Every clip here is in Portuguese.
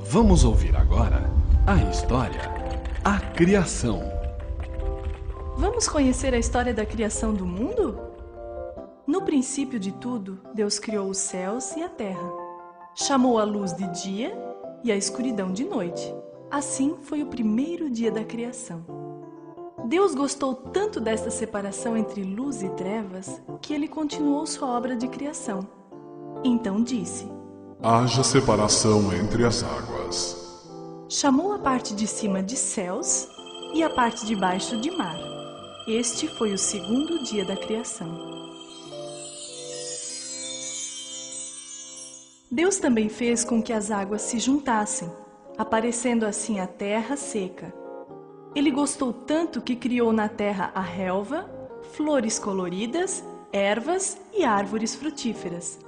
Vamos ouvir agora a história A Criação. Vamos conhecer a história da criação do mundo? No princípio de tudo, Deus criou os céus e a terra. Chamou a luz de dia e a escuridão de noite. Assim foi o primeiro dia da criação. Deus gostou tanto desta separação entre luz e trevas que ele continuou sua obra de criação. Então disse: haja separação entre as águas. Chamou a parte de cima de céus e a parte de baixo de mar. Este foi o segundo dia da criação. Deus também fez com que as águas se juntassem, aparecendo assim a terra seca. Ele gostou tanto que criou na terra a relva, flores coloridas, ervas e árvores frutíferas.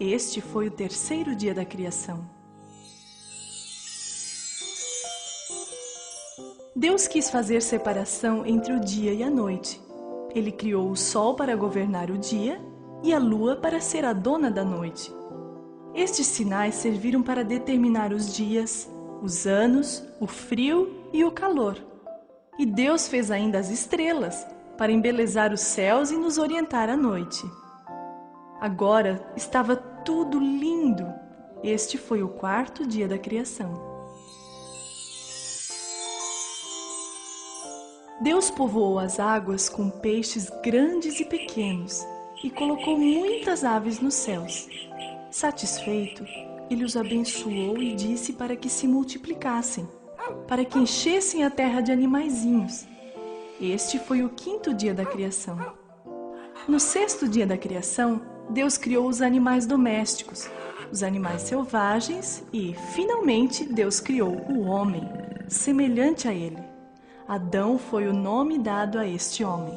Este foi o terceiro dia da criação. Deus quis fazer separação entre o dia e a noite. Ele criou o sol para governar o dia e a lua para ser a dona da noite. Estes sinais serviram para determinar os dias, os anos, o frio e o calor. E Deus fez ainda as estrelas para embelezar os céus e nos orientar à noite. Agora estava tudo lindo. Este foi o quarto dia da criação. Deus povoou as águas com peixes grandes e pequenos e colocou muitas aves nos céus. Satisfeito, ele os abençoou e disse para que se multiplicassem, para que enchessem a terra de animaizinhos. Este foi o quinto dia da criação. No sexto dia da criação, Deus criou os animais domésticos, os animais selvagens e, finalmente, Deus criou o homem, semelhante a ele. Adão foi o nome dado a este homem.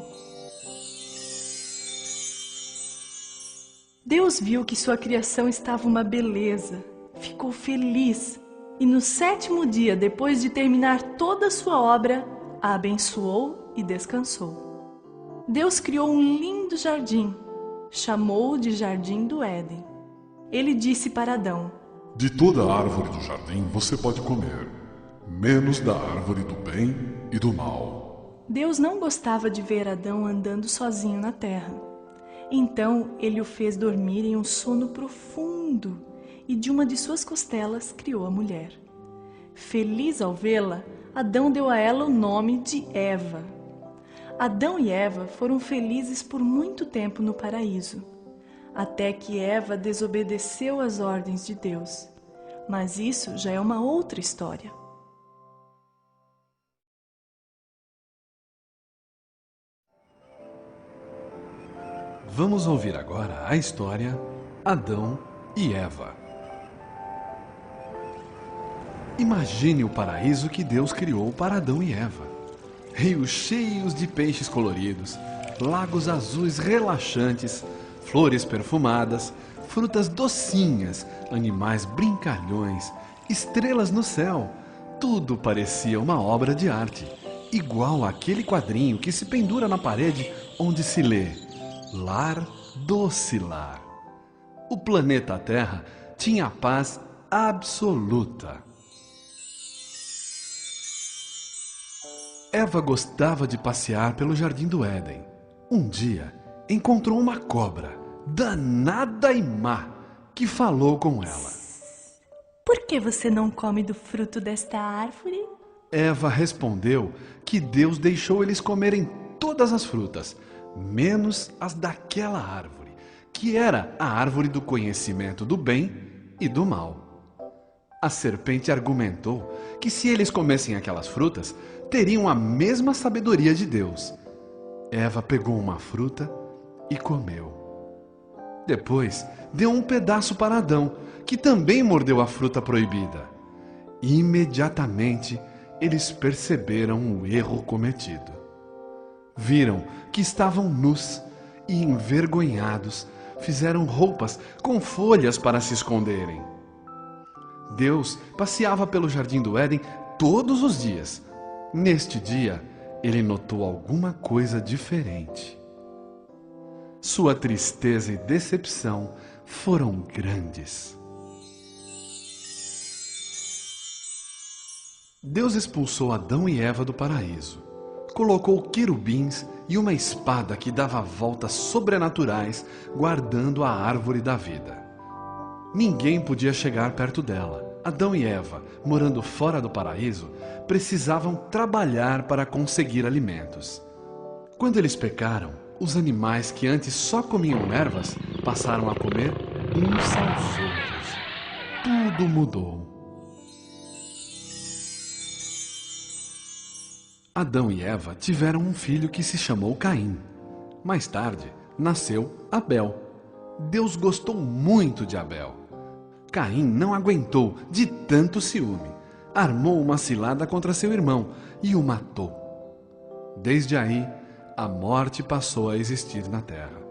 Deus viu que sua criação estava uma beleza, ficou feliz e no sétimo dia, depois de terminar toda a sua obra, a abençoou e descansou. Deus criou um lindo jardim, chamou-o de Jardim do Éden. Ele disse para Adão: de toda a árvore do jardim você pode comer, menos da árvore do bem e do mal. Deus não gostava de ver Adão andando sozinho na terra. Então ele o fez dormir em um sono profundo e de uma de suas costelas criou a mulher. Feliz ao vê-la, Adão deu a ela o nome de Eva. Adão e Eva foram felizes por muito tempo no paraíso, até que Eva desobedeceu às ordens de Deus. Mas isso já é uma outra história. Vamos ouvir agora a história Adão e Eva. Imagine o paraíso que Deus criou para Adão e Eva. Rios cheios de peixes coloridos, lagos azuis relaxantes, flores perfumadas, frutas docinhas, animais brincalhões, estrelas no céu. Tudo parecia uma obra de arte, igual àquele quadrinho que se pendura na parede onde se lê: Lar, doce lar. O planeta Terra tinha paz absoluta. Eva gostava de passear pelo Jardim do Éden. Um dia, encontrou uma cobra, danada e má, que falou com ela. Por que você não come do fruto desta árvore? Eva respondeu que Deus deixou eles comerem todas as frutas, menos as daquela árvore, que era a árvore do conhecimento do bem e do mal. A serpente argumentou que se eles comessem aquelas frutas, teriam a mesma sabedoria de Deus. Eva pegou uma fruta e comeu. Depois, deu um pedaço para Adão, que também mordeu a fruta proibida. Imediatamente, eles perceberam o erro cometido. Viram que estavam nus e, envergonhados, fizeram roupas com folhas para se esconderem. Deus passeava pelo Jardim do Éden todos os dias. Neste dia, ele notou alguma coisa diferente. Sua tristeza e decepção foram grandes. Deus expulsou Adão e Eva do paraíso. Colocou querubins e uma espada que dava voltas sobrenaturais, guardando a árvore da vida. Ninguém podia chegar perto dela. Adão e Eva, morando fora do paraíso, precisavam trabalhar para conseguir alimentos. Quando eles pecaram, os animais que antes só comiam ervas passaram a comer uns aos outros. Tudo mudou. Adão e Eva tiveram um filho que se chamou Caim. Mais tarde, nasceu Abel. Deus gostou muito de Abel. Caim não aguentou de tanto ciúme. Armou uma cilada contra seu irmão e o matou. Desde aí, a morte passou a existir na terra.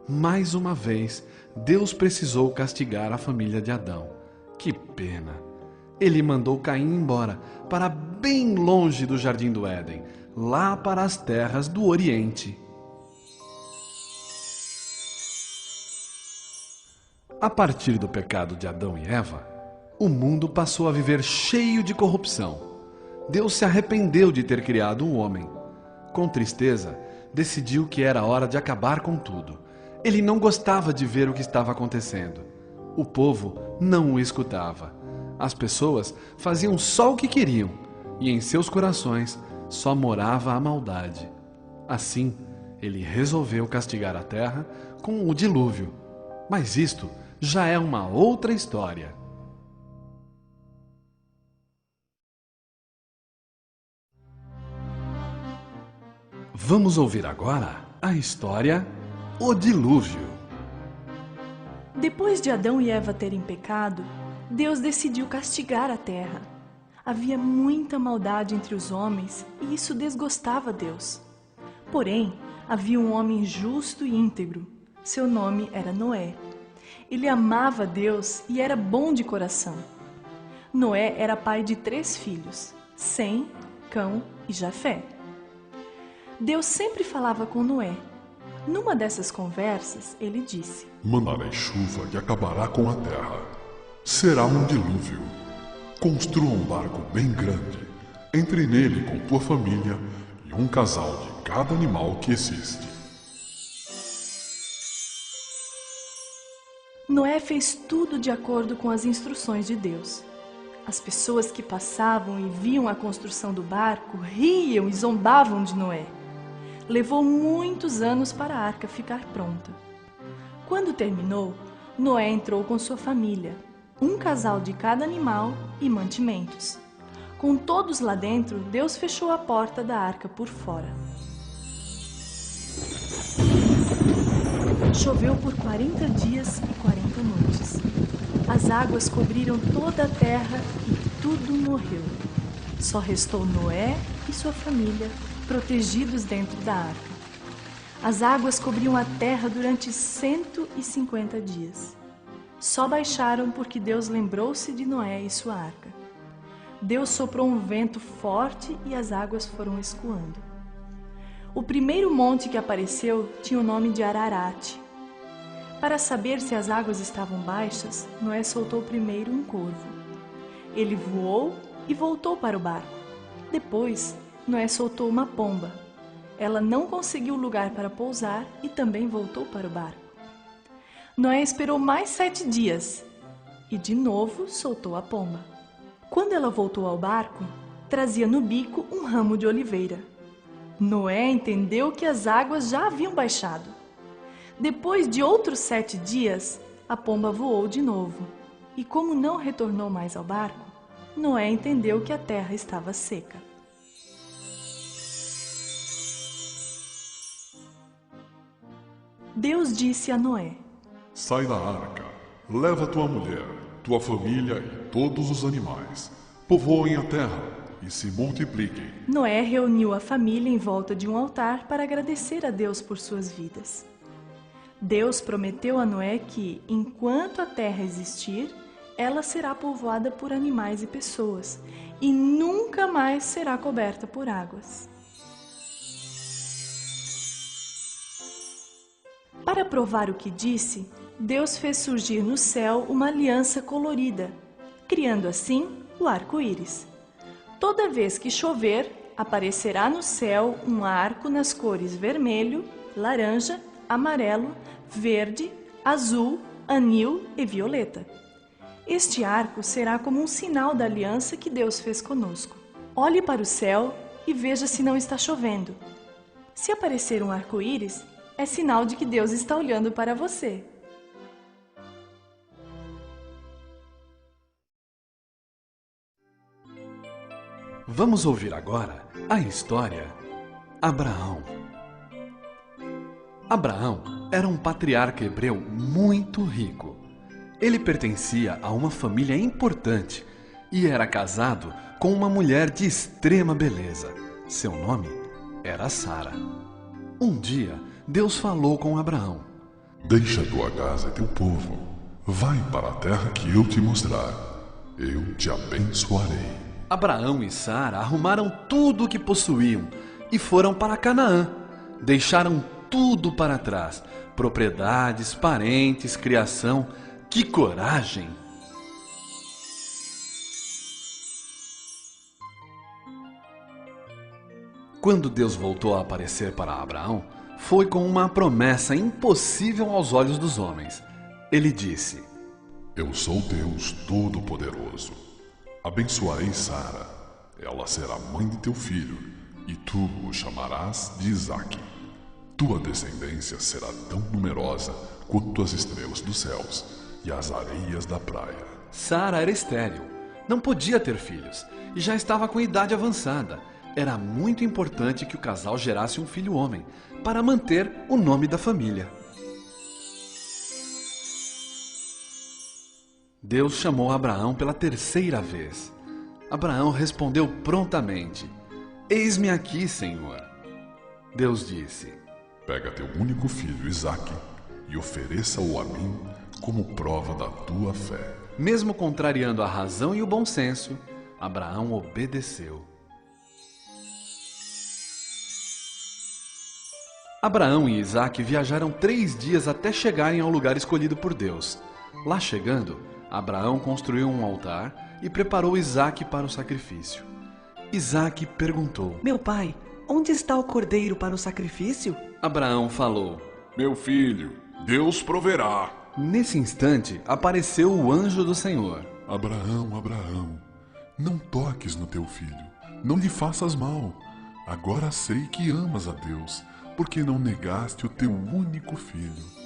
Mais uma vez, Deus precisou castigar a família de Adão. Que pena! Ele mandou Caim embora, para bem longe do jardim do Éden, lá para as terras do Oriente. A partir do pecado de Adão e Eva, o mundo passou a viver cheio de corrupção. Deus se arrependeu de ter criado um homem. Com tristeza, decidiu que era hora de acabar com tudo. Ele não gostava de ver o que estava acontecendo. O povo não o escutava. As pessoas faziam só o que queriam, e em seus corações só morava a maldade. Assim, ele resolveu castigar a terra com o dilúvio. Mas isto já é uma outra história. Vamos ouvir agora a história O Dilúvio. Depois de Adão e Eva terem pecado, Deus decidiu castigar a terra. Havia muita maldade entre os homens e isso desgostava Deus. Porém, havia um homem justo e íntegro. Seu nome era Noé. Ele amava Deus e era bom de coração. Noé era pai de 3 filhos, Sem, Cão e Jafé. Deus sempre falava com Noé. Numa dessas conversas, ele disse: Mandarei chuva que acabará com a terra. Será um dilúvio. Construa um barco bem grande. Entre nele com tua família e um casal de cada animal que existe. Noé fez tudo de acordo com as instruções de Deus. As pessoas que passavam e viam a construção do barco riam e zombavam de Noé. Levou muitos anos para a arca ficar pronta. Quando terminou, Noé entrou com sua família, um casal de cada animal e mantimentos. Com todos lá dentro, Deus fechou a porta da arca por fora. Choveu por 40 dias e 40 noites. As águas cobriram toda a terra e tudo morreu. Só restou Noé e sua família, protegidos dentro da arca. As águas cobriam a terra durante 150 dias. Só baixaram porque Deus lembrou-se de Noé e sua arca. Deus soprou um vento forte e as águas foram escoando. O primeiro monte que apareceu tinha o nome de Ararat. Para saber se as águas estavam baixas, Noé soltou primeiro um corvo. Ele voou e voltou para o barco. Depois, Noé soltou uma pomba. Ela não conseguiu lugar para pousar e também voltou para o barco. Noé esperou mais 7 dias e de novo soltou a pomba. Quando ela voltou ao barco, trazia no bico um ramo de oliveira. Noé entendeu que as águas já haviam baixado. Depois de outros 7 dias, a pomba voou de novo. E como não retornou mais ao barco, Noé entendeu que a terra estava seca. Deus disse a Noé: Sai da arca, leva tua mulher, tua família e todos os animais. Povoem a terra e se multipliquem. Noé reuniu a família em volta de um altar para agradecer a Deus por suas vidas. Deus prometeu a Noé que, enquanto a terra existir, ela será povoada por animais e pessoas, e nunca mais será coberta por águas. Para provar o que disse, Deus fez surgir no céu uma aliança colorida, criando assim o arco-íris. Toda vez que chover, aparecerá no céu um arco nas cores vermelho, laranja, amarelo, verde, azul, anil e violeta. Este arco será como um sinal da aliança que Deus fez conosco. Olhe para o céu e veja se não está chovendo. Se aparecer um arco-íris, é sinal de que Deus está olhando para você. Vamos ouvir agora a história Abraão. Abraão era um patriarca hebreu muito rico. Ele pertencia a uma família importante e era casado com uma mulher de extrema beleza. Seu nome era Sara. Um dia, Deus falou com Abraão: Deixa tua casa e teu povo. Vai para a terra que eu te mostrar. Eu te abençoarei. Abraão e Sara arrumaram tudo o que possuíam e foram para Canaã. Deixaram tudo para trás: propriedades, parentes, criação. Que coragem! Quando Deus voltou a aparecer para Abraão, foi com uma promessa impossível aos olhos dos homens. Ele disse: Eu sou Deus Todo-Poderoso. Abençoarei Sara. Ela será mãe de teu filho, e tu o chamarás de Isaque. Tua descendência será tão numerosa quanto as estrelas dos céus e as areias da praia. Sara era estéril, não podia ter filhos e já estava com idade avançada. Era muito importante que o casal gerasse um filho homem para manter o nome da família. Deus chamou Abraão pela terceira vez. Abraão respondeu prontamente: Eis-me aqui, Senhor. Deus disse: Pega teu único filho, Isaque, e ofereça-o a mim como prova da tua fé. Mesmo contrariando a razão e o bom senso, Abraão obedeceu. Abraão e Isaque viajaram 3 dias até chegarem ao lugar escolhido por Deus. Lá chegando, Abraão construiu um altar e preparou Isaque para o sacrifício. Isaque perguntou: Meu pai, onde está o cordeiro para o sacrifício? Abraão falou: Meu filho, Deus proverá. Nesse instante, apareceu o anjo do Senhor. Abraão, Abraão, não toques no teu filho, não lhe faças mal. Agora sei que amas a Deus, porque não negaste o teu único filho.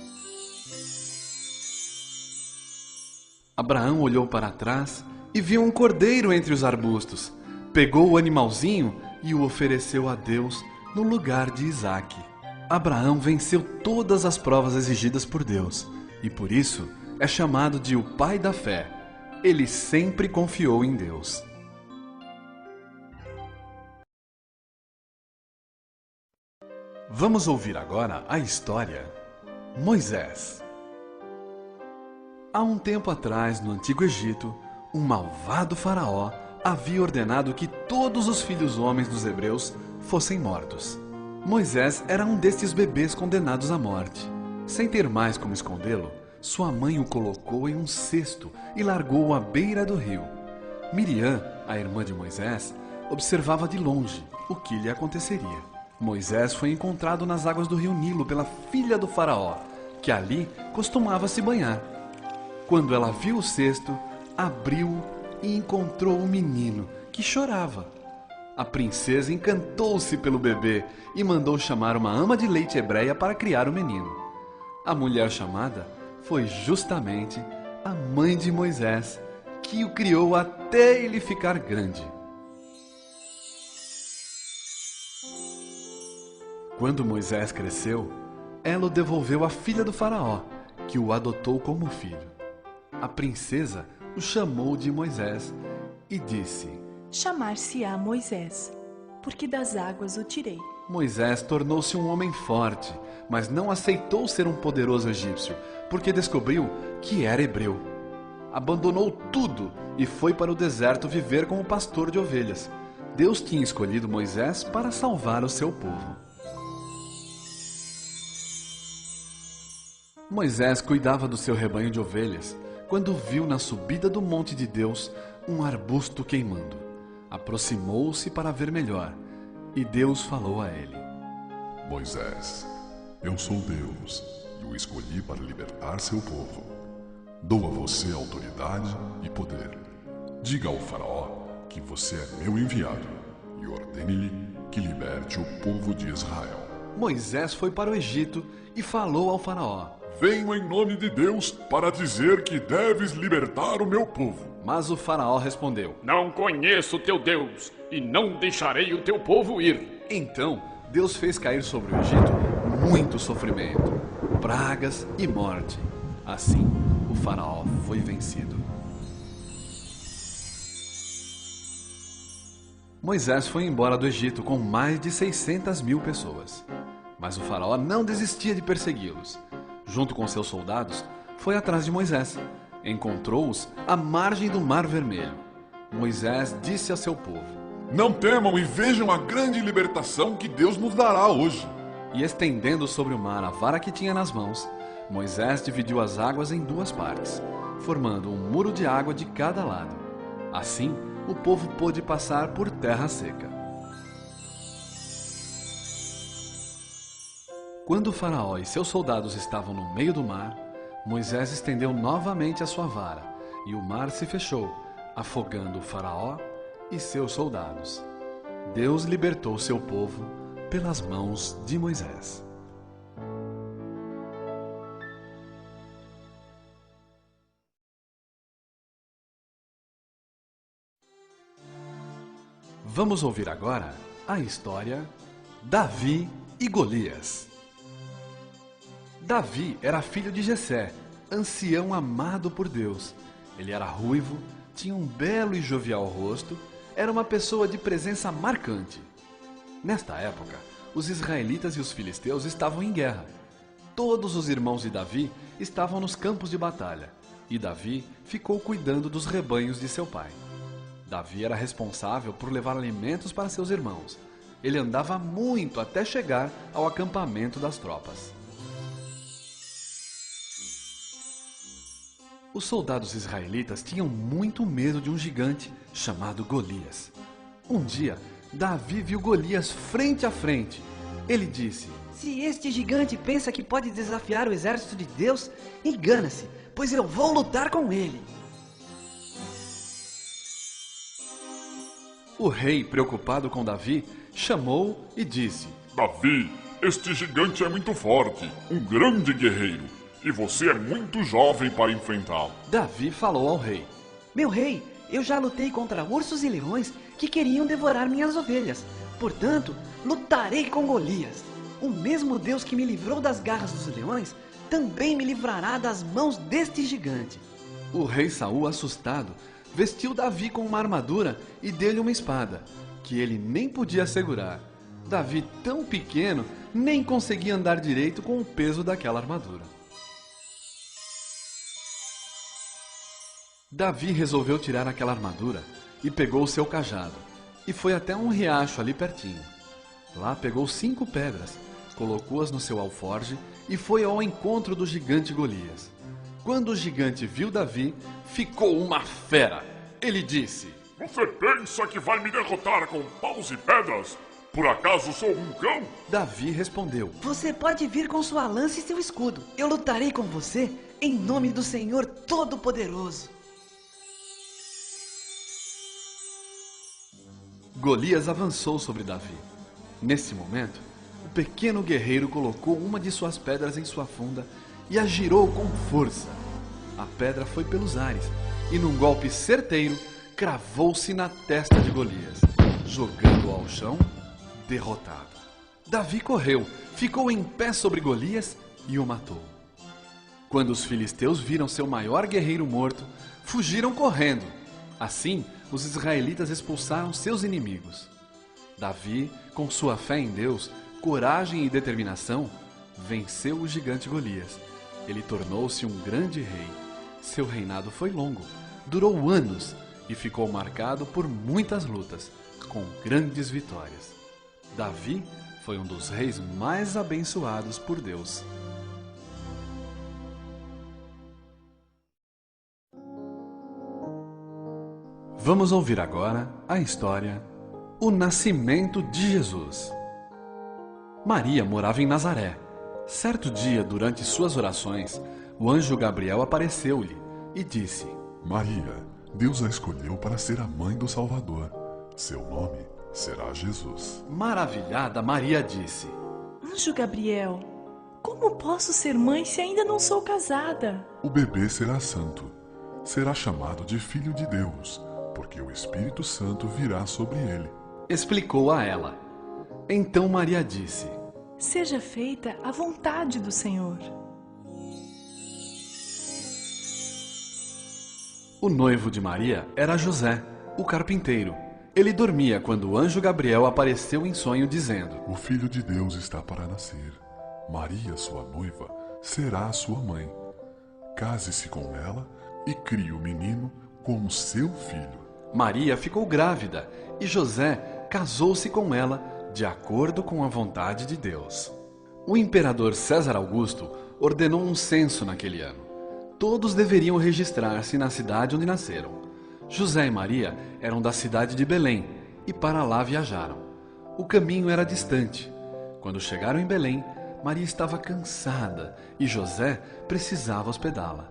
Abraão olhou para trás e viu um cordeiro entre os arbustos. Pegou o animalzinho e o ofereceu a Deus no lugar de Isaque. Abraão venceu todas as provas exigidas por Deus e por isso é chamado de o pai da fé. Ele sempre confiou em Deus. Vamos ouvir agora a história Moisés. Há um tempo atrás, no Antigo Egito, um malvado faraó havia ordenado que todos os filhos homens dos hebreus fossem mortos. Moisés era um destes bebês condenados à morte. Sem ter mais como escondê-lo, sua mãe o colocou em um cesto e largou-o à beira do rio. Miriam, a irmã de Moisés, observava de longe o que lhe aconteceria. Moisés foi encontrado nas águas do rio Nilo pela filha do faraó, que ali costumava se banhar. Quando ela viu o cesto, abriu-o e encontrou o menino, que chorava. A princesa encantou-se pelo bebê e mandou chamar uma ama de leite hebreia para criar o menino. A mulher chamada foi justamente a mãe de Moisés, que o criou até ele ficar grande. Quando Moisés cresceu, ela o devolveu à filha do faraó, que o adotou como filho. A princesa o chamou de Moisés e disse: Chamar-se-á Moisés, porque das águas o tirei. Moisés tornou-se um homem forte, mas não aceitou ser um poderoso egípcio, porque descobriu que era hebreu. Abandonou tudo e foi para o deserto viver como pastor de ovelhas. Deus tinha escolhido Moisés para salvar o seu povo. Moisés cuidava do seu rebanho de ovelhas quando viu na subida do monte de Deus um arbusto queimando. Aproximou-se para ver melhor, e Deus falou a ele: Moisés, eu sou Deus e o escolhi para libertar seu povo. Dou a você autoridade e poder. Diga ao faraó que você é meu enviado e ordene-lhe que liberte o povo de Israel. Moisés foi para o Egito e falou ao faraó: Venho em nome de Deus para dizer que deves libertar o meu povo. Mas o faraó respondeu: Não conheço o teu Deus e não deixarei o teu povo ir. Então Deus fez cair sobre o Egito muito sofrimento, pragas e morte. Assim, o faraó foi vencido. Moisés foi embora do Egito com mais de 600.000 pessoas. Mas o faraó não desistia de persegui-los. Junto com seus soldados, foi atrás de Moisés. Encontrou-os à margem do Mar Vermelho. Moisés disse a seu povo: Não temam e vejam a grande libertação que Deus nos dará hoje. E estendendo sobre o mar a vara que tinha nas mãos, Moisés dividiu as águas em duas partes, formando um muro de água de cada lado. Assim, o povo pôde passar por terra seca. Quando o faraó e seus soldados estavam no meio do mar, Moisés estendeu novamente a sua vara, e o mar se fechou, afogando o faraó e seus soldados. Deus libertou seu povo pelas mãos de Moisés. Vamos ouvir agora a história Davi e Golias. Davi era filho de Jessé, ancião amado por Deus. Ele era ruivo, tinha um belo e jovial rosto, era uma pessoa de presença marcante. Nesta época, os israelitas e os filisteus estavam em guerra. Todos os irmãos de Davi estavam nos campos de batalha, e Davi ficou cuidando dos rebanhos de seu pai. Davi era responsável por levar alimentos para seus irmãos. Ele andava muito até chegar ao acampamento das tropas. Os soldados israelitas tinham muito medo de um gigante chamado Golias. Um dia, Davi viu Golias frente a frente. Ele disse: Se este gigante pensa que pode desafiar o exército de Deus, engana-se, pois eu vou lutar com ele. O rei, preocupado com Davi, chamou e disse: Davi, este gigante é muito forte, um grande guerreiro, e você é muito jovem para enfrentá-lo. Davi falou ao rei: Meu rei, eu já lutei contra ursos e leões que queriam devorar minhas ovelhas. Portanto, lutarei com Golias. O mesmo Deus que me livrou das garras dos leões também me livrará das mãos deste gigante. O rei Saul, assustado, vestiu Davi com uma armadura e deu-lhe uma espada, que ele nem podia segurar. Davi, tão pequeno, nem conseguia andar direito com o peso daquela armadura. Davi resolveu tirar aquela armadura e pegou o seu cajado, e foi até um riacho ali pertinho. Lá pegou 5 pedras, colocou-as no seu alforje e foi ao encontro do gigante Golias. Quando o gigante viu Davi, ficou uma fera. Ele disse: Você pensa que vai me derrotar com paus e pedras? Por acaso sou um cão? Davi respondeu: Você pode vir com sua lança e seu escudo. Eu lutarei com você em nome do Senhor Todo-Poderoso. Golias avançou sobre Davi. Nesse momento, o pequeno guerreiro colocou uma de suas pedras em sua funda e a girou com força. A pedra foi pelos ares e, num golpe certeiro, cravou-se na testa de Golias, jogando-o ao chão, derrotado. Davi correu, ficou em pé sobre Golias e o matou. Quando os filisteus viram seu maior guerreiro morto, fugiram correndo. Assim, os israelitas expulsaram seus inimigos. Davi, com sua fé em Deus, coragem e determinação, venceu o gigante Golias. Ele tornou-se um grande rei. Seu reinado foi longo, durou anos e ficou marcado por muitas lutas, com grandes vitórias. Davi foi um dos reis mais abençoados por Deus. Vamos ouvir agora a história O Nascimento de Jesus. Maria morava em Nazaré. Certo dia, durante suas orações, o anjo Gabriel apareceu-lhe e disse: Maria, Deus a escolheu para ser a mãe do Salvador. Seu nome será Jesus. Maravilhada, Maria disse: Anjo Gabriel, como posso ser mãe se ainda não sou casada? O bebê será santo. Será chamado de Filho de Deus, porque o Espírito Santo virá sobre ele. Explicou a ela. Então Maria disse: Seja feita a vontade do Senhor. O noivo de Maria era José, o carpinteiro. Ele dormia quando o anjo Gabriel apareceu em sonho dizendo: O Filho de Deus está para nascer. Maria, sua noiva, será a sua mãe. Case-se com ela e crie o menino como seu filho. Maria ficou grávida e José casou-se com ela de acordo com a vontade de Deus. O imperador César Augusto ordenou um censo naquele ano. Todos deveriam registrar-se na cidade onde nasceram. José e Maria eram da cidade de Belém e para lá viajaram. O caminho era distante. Quando chegaram em Belém, Maria estava cansada e José precisava hospedá-la.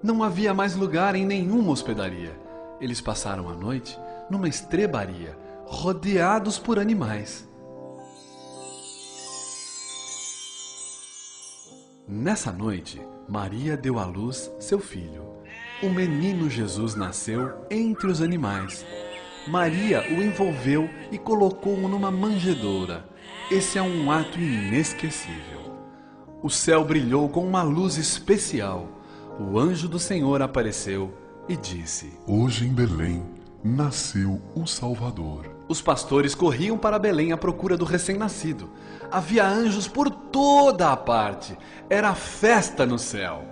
Não havia mais lugar em nenhuma hospedaria. Eles passaram a noite numa estrebaria, rodeados por animais. Nessa noite, Maria deu à luz seu filho. O menino Jesus nasceu entre os animais. Maria o envolveu e colocou-o numa manjedoura. Esse é um ato inesquecível. O céu brilhou com uma luz especial. O anjo do Senhor apareceu e disse: Hoje em Belém nasceu o Salvador. Os pastores corriam para Belém à procura do recém-nascido. Havia anjos por toda a parte. Era festa no céu.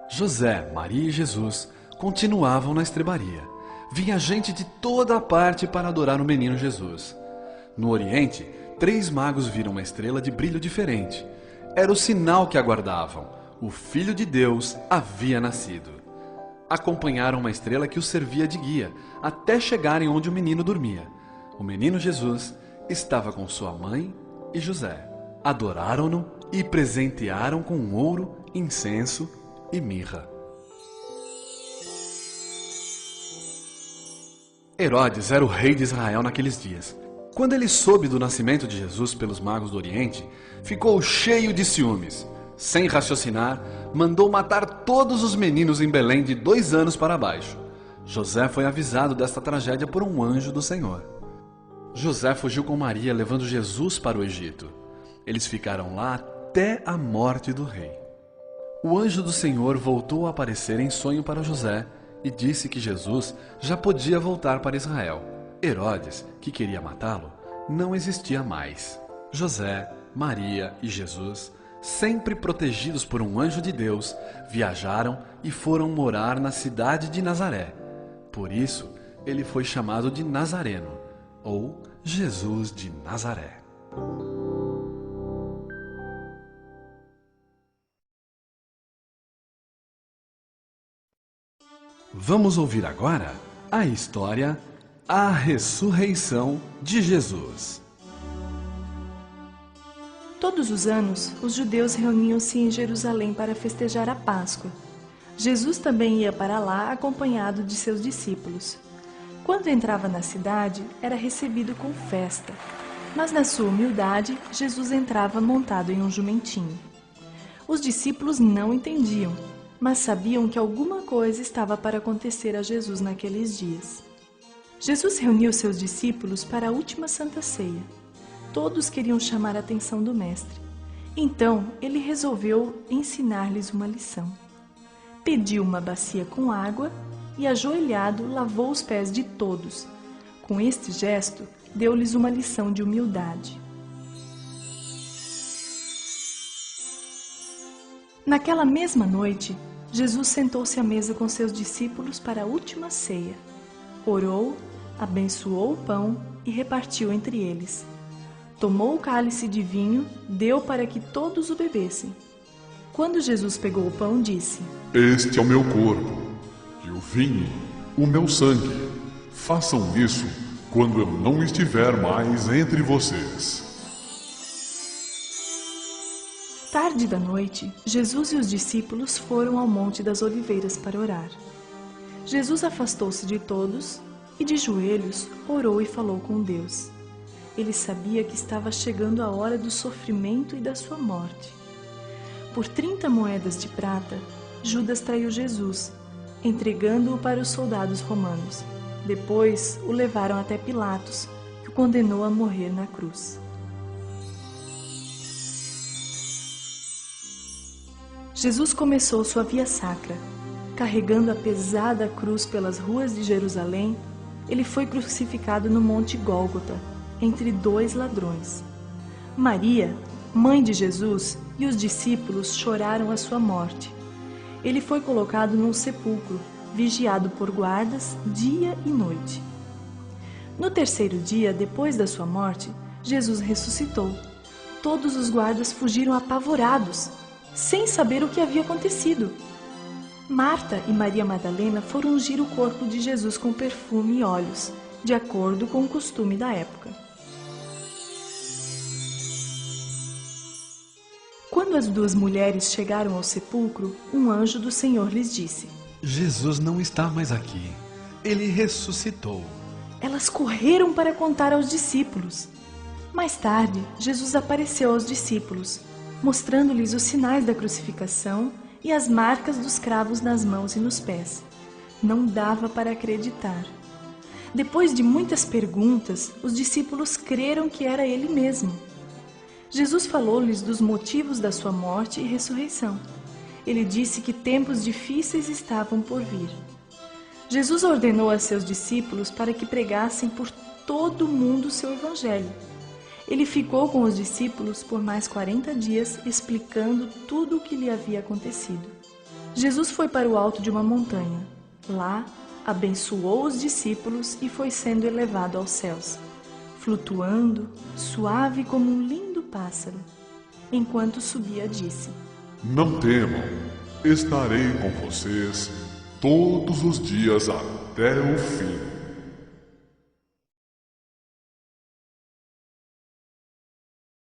José, Maria e Jesus continuavam na estrebaria. Vinha gente de toda a parte para adorar o menino Jesus. No Oriente, 3 magos viram uma estrela de brilho diferente. Era o sinal que aguardavam. O Filho de Deus havia nascido. Acompanharam uma estrela que os servia de guia, até chegarem onde o menino dormia. O menino Jesus estava com sua mãe e José. Adoraram-no e presentearam com ouro, incenso e mirra. Herodes era o rei de Israel naqueles dias. Quando ele soube do nascimento de Jesus pelos magos do Oriente, ficou cheio de ciúmes. Sem raciocinar, mandou matar todos os meninos em Belém de 2 anos para baixo. José foi avisado desta tragédia por um anjo do Senhor. José fugiu com Maria, levando Jesus para o Egito. Eles ficaram lá até a morte do rei. O anjo do Senhor voltou a aparecer em sonho para José e disse que Jesus já podia voltar para Israel. Herodes, que queria matá-lo, não existia mais. José, Maria e Jesus, sempre protegidos por um anjo de Deus, viajaram e foram morar na cidade de Nazaré. Por isso, ele foi chamado de Nazareno, ou Jesus de Nazaré. Vamos ouvir agora a história A Ressurreição de Jesus. Todos os anos, os judeus reuniam-se em Jerusalém para festejar a Páscoa. Jesus também ia para lá acompanhado de seus discípulos. Quando entrava na cidade, era recebido com festa. Mas na sua humildade, Jesus entrava montado em um jumentinho. Os discípulos não entendiam, mas sabiam que alguma coisa estava para acontecer a Jesus naqueles dias. Jesus reuniu seus discípulos para a última Santa Ceia. Todos queriam chamar a atenção do Mestre. Então, ele resolveu ensinar-lhes uma lição. Pediu uma bacia com água e, ajoelhado, lavou os pés de todos. Com este gesto, deu-lhes uma lição de humildade. Naquela mesma noite, Jesus sentou-se à mesa com seus discípulos para a última ceia. Orou, abençoou o pão e repartiu entre eles. Tomou o cálice de vinho, deu para que todos o bebessem. Quando Jesus pegou o pão, disse: Este é o meu corpo, e o vinho, o meu sangue. Façam isso quando eu não estiver mais entre vocês. Tarde da noite, Jesus e os discípulos foram ao Monte das Oliveiras para orar. Jesus afastou-se de todos e, de joelhos, orou e falou com Deus. Ele sabia que estava chegando a hora do sofrimento e da sua morte. Por 30 moedas de prata, Judas traiu Jesus, entregando-o para os soldados romanos. Depois o levaram até Pilatos, que o condenou a morrer na cruz. Jesus começou sua via sacra. Carregando a pesada cruz pelas ruas de Jerusalém, ele foi crucificado no Monte Gólgota, entre 2 ladrões. Maria, mãe de Jesus, e os discípulos choraram a sua morte. Ele foi colocado num sepulcro, vigiado por guardas dia e noite. No 3º dia, depois da sua morte, Jesus ressuscitou. Todos os guardas fugiram apavorados, sem saber o que havia acontecido. Marta e Maria Madalena foram ungir o corpo de Jesus com perfume e óleos, de acordo com o costume da época. Quando as 2 mulheres chegaram ao sepulcro, um anjo do Senhor lhes disse: Jesus não está mais aqui. Ele ressuscitou. Elas correram para contar aos discípulos. Mais tarde, Jesus apareceu aos discípulos, mostrando-lhes os sinais da crucificação e as marcas dos cravos nas mãos e nos pés. Não dava para acreditar. Depois de muitas perguntas, os discípulos creram que era ele mesmo. Jesus falou-lhes dos motivos da sua morte e ressurreição. Ele disse que tempos difíceis estavam por vir. Jesus ordenou a seus discípulos para que pregassem por todo o mundo o seu evangelho. Ele ficou com os discípulos por mais 40 dias, explicando tudo o que lhe havia acontecido. Jesus foi para o alto de uma montanha. Lá, abençoou os discípulos e foi sendo elevado aos céus, flutuando, suave como um lindo pássaro. Enquanto subia, disse: Não temam, estarei com vocês todos os dias até o fim.